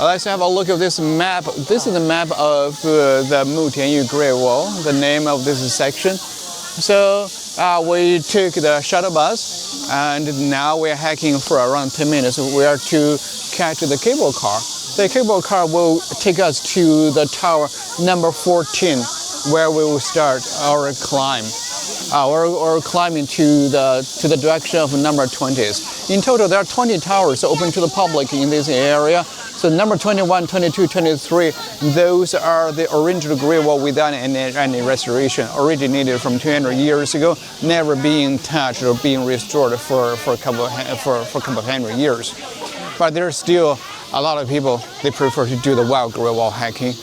Let's have a look at this map. This is the map of the Mutianyu Great Wall, the name of this section. So we took the shuttle bus, and now we're hiking for around 10 minutes. We are to catch the cable car. The cable car will take us to the tower number 14, where we will start our climb. Or climbing to the direction of number 20s. In total, there are 20 towers open to the public in this area. So number 21, 22, 23, those are the original Great Wall without any restoration, originated from 200 years ago, never being touched or being restored for a couple of hundred years. But there's still a lot of people, they prefer to do the wild Great Wall hiking.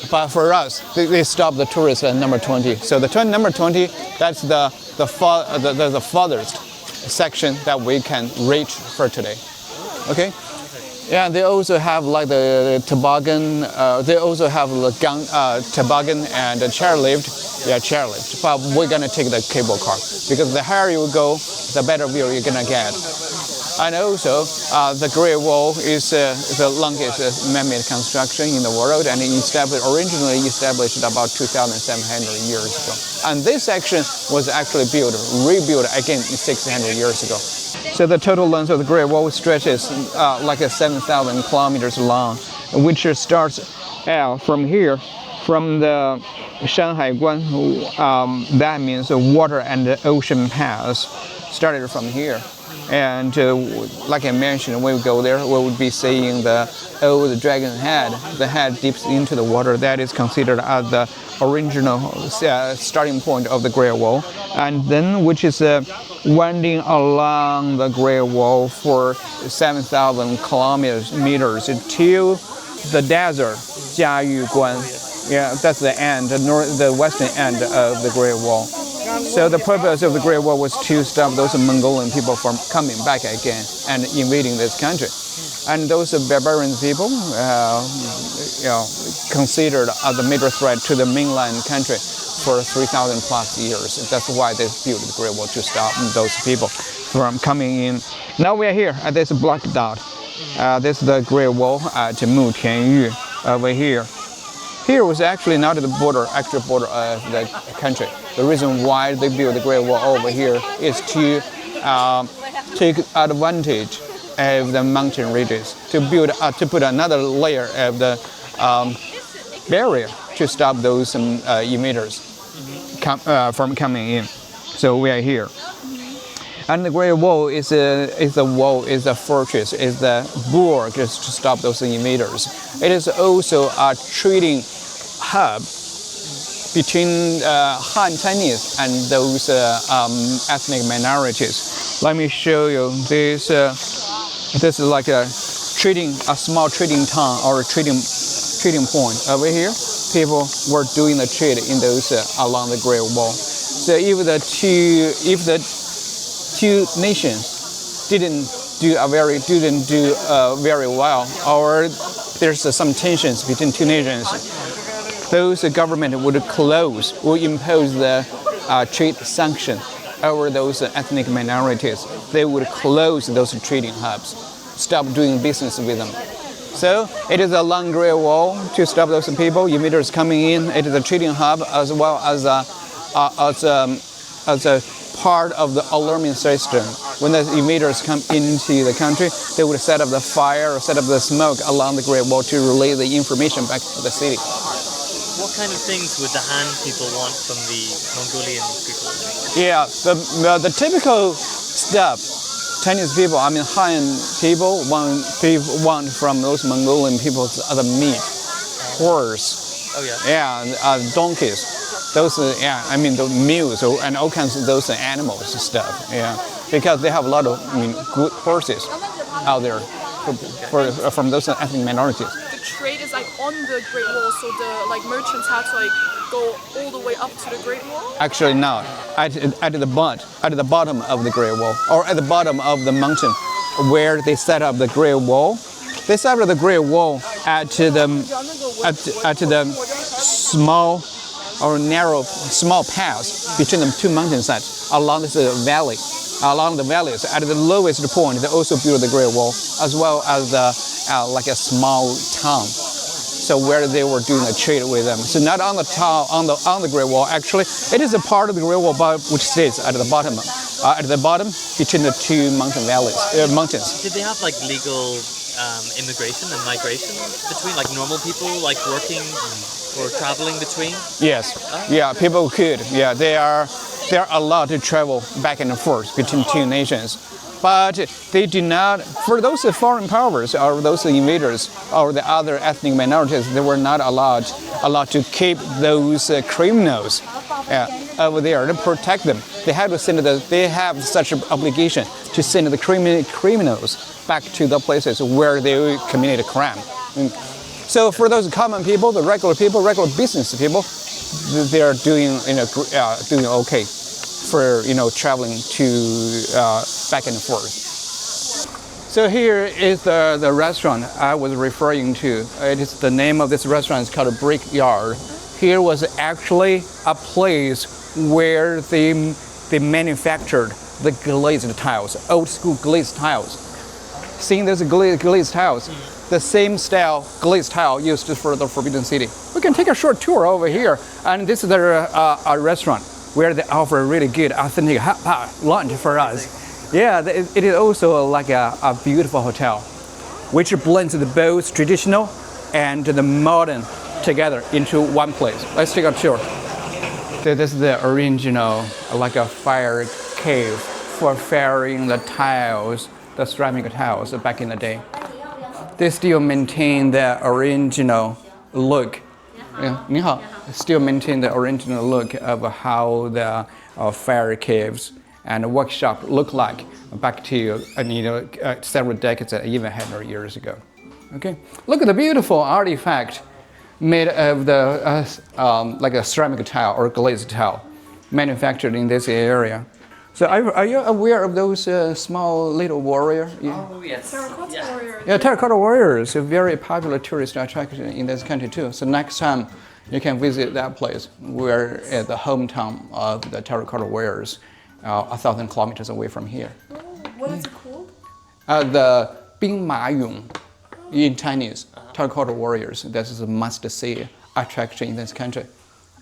But for us, they stop the tourists at number 20. So number 20, that's the farthest section that we can reach for today. Okay? Yeah, they also have like the toboggan. They also have the toboggan and the chairlift. Yeah, chairlift. But we're gonna take the cable car because the higher you go, the better view you're gonna get. And also, the Great Wall is the longest man-made construction in the world, and originally established about 2,700 years ago. And this section was actually rebuilt again 600 years ago. So the total length of the Great Wall stretches like 7,000 kilometers long, which starts out from here, from the Shanghai Guan. That means the water and the ocean pass started from here. And like I mentioned, when we go there, we will be seeing the old dragon head. The head dips into the water. That is considered as the original starting point of the Great Wall. And then, which is winding along the Great Wall for 7,000 kilometers to the desert, Jiayu Guan. Yeah, that's the end, the western end of the Great Wall. So the purpose of the Great Wall was to stop those Mongolian people from coming back again and invading this country. And those barbarian people, considered as a major threat to the mainland country for 3,000 plus years. That's why they built the Great Wall, to stop those people from coming in. Now we are here at this black dot. This is the Great Wall at Mutianyu over here. Here was actually not the actual border of the country. The reason why they built the Great Wall over here is to take advantage of the mountain ridges, to put another layer of the barrier to stop those invaders from coming in. So we are here. And the Great Wall is a fortress, is the bulwark to stop those invaders. It is also a trading hub between Han Chinese and those ethnic minorities. Let me show you this. This is like a small trading town or a trading point over here. People were doing the trade in those along the Great Wall. So if the two nations didn't do very well, or there's some tensions between two nations, those government would impose the trade sanction over those ethnic minorities. They would close those trading hubs, stop doing business with them. So it is a long Great Wall to stop those people, invaders coming in. It is a trading hub as well as a part of the alarming system. When the invaders come into the country, they would set up the fire or set up the smoke along the Great Wall to relay the information back to the city. What kind of things would the Han people want from the Mongolian people? Yeah, the typical stuff Chinese people, Han people want from those Mongolian people the meat, horse, donkeys. Those, the mules and all kinds of those animals stuff, because they have a lot of good horses out there from those ethnic minorities. The trade is like on the Great Wall, so the merchants had to go all the way up to the Great Wall. Actually, no, at the bottom of the Great Wall, or at the bottom of the mountain, where they set up the Great Wall. They set up the Great Wall at the small pass between the two mountainsides along this valley. Along the valleys, at the lowest point, they also built the Great Wall, as well as like a small town. So where they were doing a trade with them. So not on the town, on the Great Wall. Actually, it is a part of the Great Wall, but which stays at the bottom between the two mountains. Did they have like legal immigration and migration between, like normal people, like working or traveling between? Yes. Yeah, people could. Yeah, they are allowed to travel back and forth between two nations. But they do not, for those foreign powers or those invaders or the other ethnic minorities, they were not allowed to keep those criminals over there and protect them. They have such an obligation to send the criminals back to the places where they committed crime. So for those common people, the regular business people, they are doing okay for traveling to back and forth. So here is the restaurant I was referring to. It is the name of this restaurant is called Brickyard. Here was actually a place where they manufactured the glazed tiles, old school glazed tiles. Seeing those glazed tiles, the same style glazed tile used for the Forbidden City. We can take a short tour over here, and this is a restaurant where they offer really good, authentic hot pot lunch for us. Yeah, it is also like a beautiful hotel, which blends the both traditional and the modern together into one place. Let's take a tour. This is the original, like a fire cave for firing the tiles, the ceramic tiles back in the day. They still maintain the original look. Still maintain the original look of how the fire caves and workshop look like back to several decades, even 100 years ago. Okay, look at the beautiful artifact made of the like a ceramic tile or glazed tile, manufactured in this area. So are you aware of those small little warrior? Yeah. Oh yes. Terracotta warrior. Yeah, terracotta warriors, a very popular tourist attraction in this country too. So next time you can visit that place. We're at the hometown of the terracotta warriors, 1,000 kilometers away from here. Oh, what is it called? The 兵马俑 in Chinese, terracotta warriors. This is a must-see attraction in this country.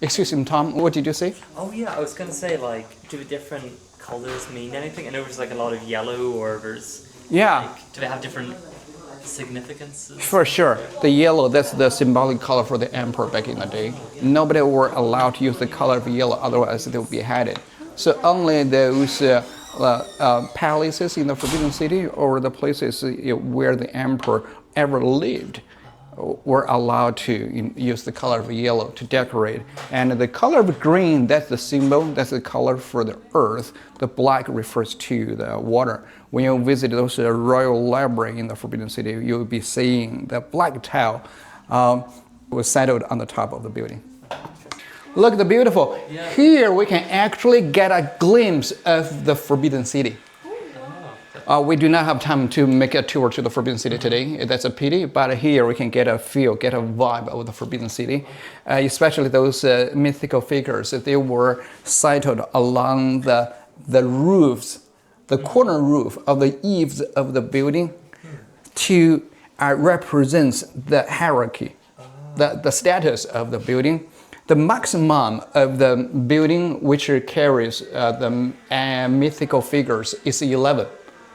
Excuse me, Tom, what did you say? Oh yeah, I was gonna say, like, do different colors mean anything? I know there's like a lot of yellow, or there's do they have different significances? For sure. The yellow, that's the symbolic color for the emperor back in the day. Nobody were allowed to use the color of yellow, otherwise they would be beheaded. So only those palaces in the Forbidden City or the places where the emperor ever lived were allowed to use the color of yellow to decorate. And the color of green, that's the symbol, that's the color for the earth. The black refers to the water. When you visit those royal library in the Forbidden City, you'll be seeing the black tile was settled on the top of the building. Look at the beautiful. Yeah. Here we can actually get a glimpse of the Forbidden City. We do not have time to make a tour to the Forbidden City today. That's a pity, but here we can get a feel, get a vibe of the Forbidden City, especially those mythical figures. They were sited along the roofs, the corner roof of the eaves of the building to represent the hierarchy, the status of the building. The maximum of the building which carries the mythical figures is 11.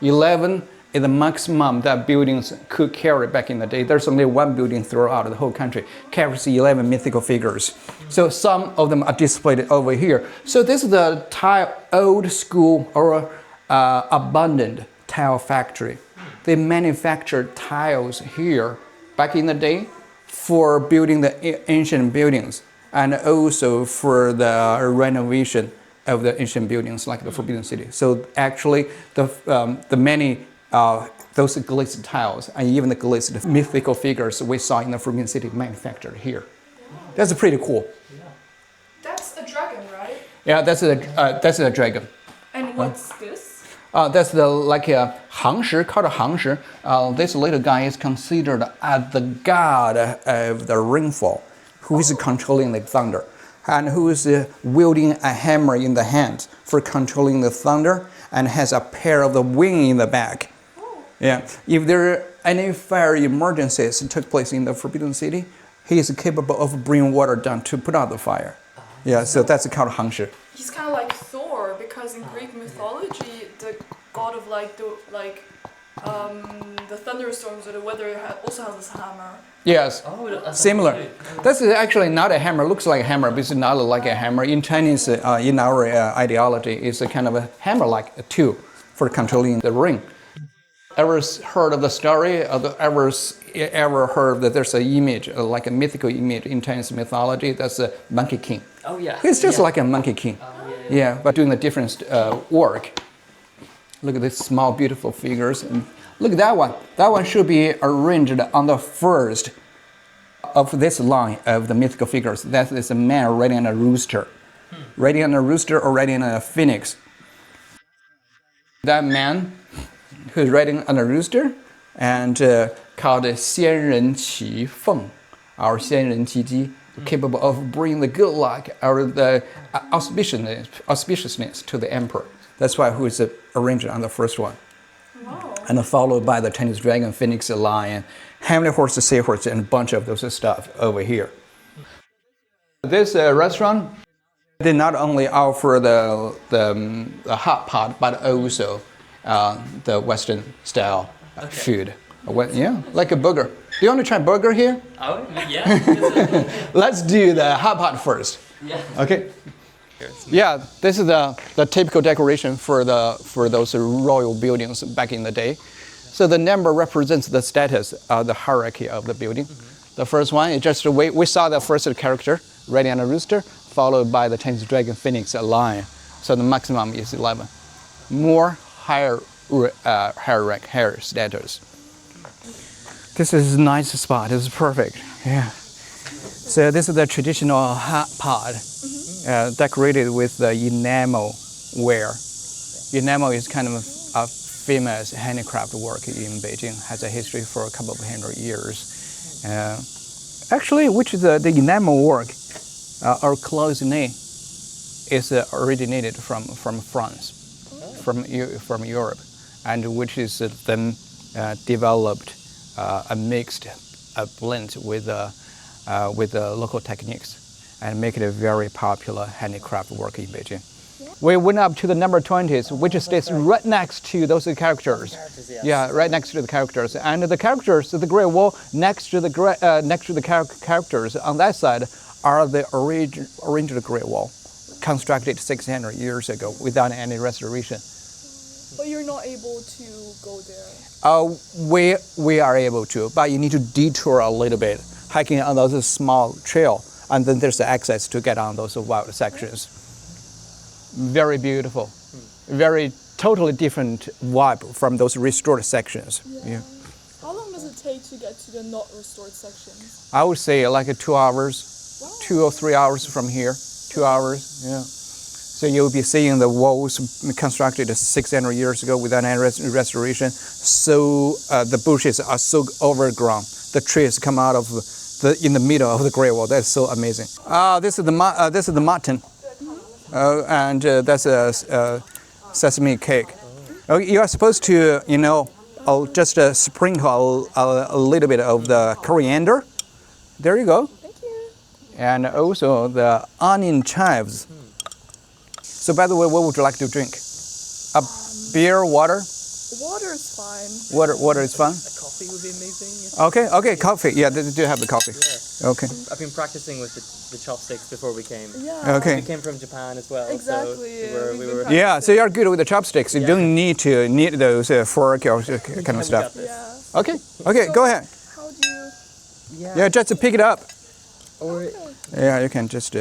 11 is the maximum that buildings could carry back in the day. There's only one building throughout the whole country carries 11 mythical figures. So some of them are displayed over here. So this is the old school or abandoned tile factory. They manufactured tiles here back in the day for building the ancient buildings and also for the renovation of the ancient buildings like the Forbidden City. So actually the many those glazed tiles and even the glazed mythical figures we saw in the Forbidden City manufactured here. That's pretty cool. That's a dragon, right? Yeah, that's a dragon. And what's this? That's like a 行石, called a 行石. This little guy is considered as the god of the rainfall, who is controlling the thunder, and who is wielding a hammer in the hand for controlling the thunder, and has a pair of the wing in the back. Yeah, if there any fire emergencies took place in the Forbidden City, he is capable of bringing water down to put out the fire. Yeah, so that's called Hangshi. He's kind of like Thor, because in Greek mythology, the god of the thunderstorms or the weather also has this hammer. Yes, that's similar. That's actually not a hammer. Looks like a hammer, but it's not like a hammer. In Chinese, in our ideology, it's a kind of a hammer-like tool for controlling the rain. Ever heard of the story? Ever heard that there's an image, like a mythical image in Chinese mythology? That's a Monkey King. Oh yeah. It's just like a Monkey King. Yeah, but doing a different work. Look at these small, beautiful figures. And look at that one. That one should be arranged on the first of this line of the mythical figures. That is a man riding on a rooster. Riding on a rooster or riding on a phoenix. That man who's riding on a rooster and called 仙人骑凤 or 仙人骑鸡, capable of bringing the good luck or the auspiciousness to the emperor. That's why who is arranged on the first one. Wow. And followed by the Chinese dragon, phoenix, lion, heavenly horse, seahorse, and a bunch of those stuff over here. This restaurant, they not only offer the hot pot, but also the Western style food. Yeah, like a burger. Do you want to try burger here? Oh, yeah. Let's do the hot pot first. Yeah. Okay. Yeah, this is the typical decoration for those royal buildings back in the day. So the number represents the status of the hierarchy of the building. The first one is just we saw the first character riding on a rooster, followed by the Chinese dragon, phoenix, a lion. So the maximum is 11. More higher rank, higher status. This is a nice spot. This is perfect. Yeah. So this is the traditional hot pot, decorated with the enamel ware. Enamel is kind of a famous handicraft work in Beijing. Has a history for a couple of 100 years. Actually, which is the enamel work, our clothes name, is originated from France, from Europe, and which is then developed and mixed, blend with local techniques, and make it a very popular handicraft work in Beijing. We went up to the number 20s, which stays right next to those characters. Yeah, right next to the characters. And the characters, the Great Wall, next to the characters on that side are the original Great Wall, constructed 600 years ago without any restoration. But you're not able to go there. We are able to, but you need to detour a little bit, hiking on those small trail, and then there's the access to get on those wild sections. Very beautiful, very totally different vibe from those restored sections. Yeah. How long does it take to get to the not restored sections? I would say like 2 hours, wow. 2 or 3 hours from here. 2 hours, yeah. So you'll be seeing the walls constructed 600 years ago without any restoration. So the bushes are so overgrown. The trees come out of in the middle of the Great Wall. That's so amazing. This is the mutton, and that's a sesame cake. You are supposed to, just sprinkle a little bit of the coriander. There you go. Thank you. And also the onion chives. So by the way, what would you like to drink? Beer, water? Water is fine. Water is fine? A coffee would be amazing. Okay, coffee. Yeah, they do have the coffee. Yeah. Okay. I've been practicing with the chopsticks before we came. Yeah. Okay. We came from Japan as well. Exactly. So we were Yeah, so you're good with the chopsticks. You don't need those fork or kind of stuff. Yeah. Okay, go ahead. How do you... Yeah, just pick it up. Or Yeah, you can just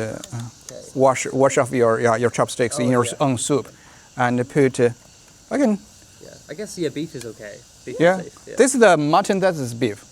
wash off your chopsticks in your own soup, and put. I guess beef is okay. Beef is safe, yeah. This is the mutton. That is beef.